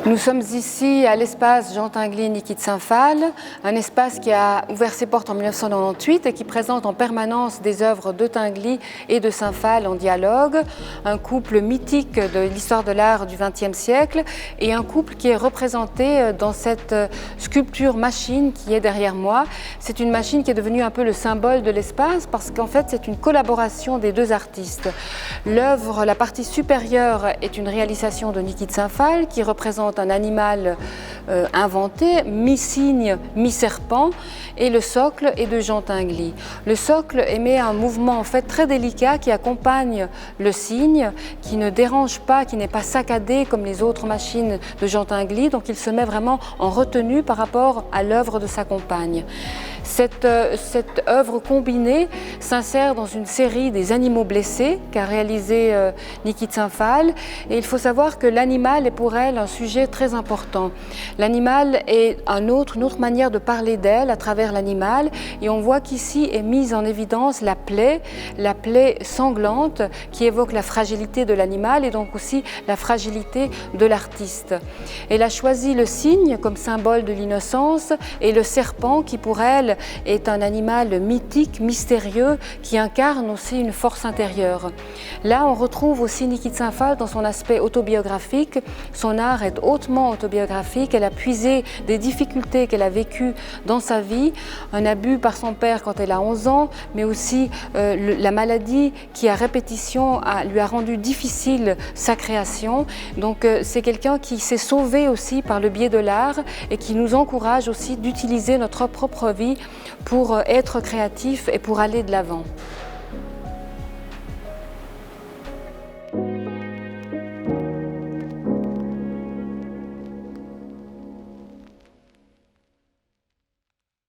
Nous sommes ici à l'espace Jean Tinguely Niki de Saint-Phal, un espace qui a ouvert ses portes en 1998 et qui présente en permanence des œuvres de Tinguely et de Saint-Phal en dialogue, un couple mythique de l'histoire de l'art du XXe siècle et un couple qui est représenté dans cette sculpture machine qui est derrière moi. C'est une machine qui est devenue un peu le symbole de l'espace parce qu'en fait c'est une collaboration des deux artistes. L'œuvre, la partie supérieure est une réalisation de Niki de Saint-Phal qui représente un animal inventé, mi-cygne, mi-serpent, et le socle est de Jean Tinguely. Le socle émet un mouvement en fait très délicat qui accompagne le cygne, qui ne dérange pas, qui n'est pas saccadé comme les autres machines de Jean Tinguely, donc il se met vraiment en retenue par rapport à l'œuvre de sa compagne. Cette œuvre combinée s'insère dans une série des animaux blessés qu'a réalisé Niki de Saint-Phal, et il faut savoir que l'animal est pour elle un sujet très important. L'animal est une autre manière de parler d'elle à travers l'animal, et on voit qu'ici est mise en évidence la plaie sanglante qui évoque la fragilité de l'animal et donc aussi la fragilité de l'artiste. Elle a choisi le cygne comme symbole de l'innocence et le serpent qui pour elle est un animal mythique, mystérieux, qui incarne aussi une force intérieure. Là, on retrouve aussi Niki de Saint-Phal dans son aspect autobiographique. Son art est hautement autobiographique. Elle a puisé des difficultés qu'elle a vécues dans sa vie, un abus par son père quand elle a 11 ans, mais aussi la maladie qui à répétition lui a rendu difficile sa création. Donc c'est quelqu'un qui s'est sauvé aussi par le biais de l'art et qui nous encourage aussi d'utiliser notre propre vie pour être créatif et pour aller de l'avant.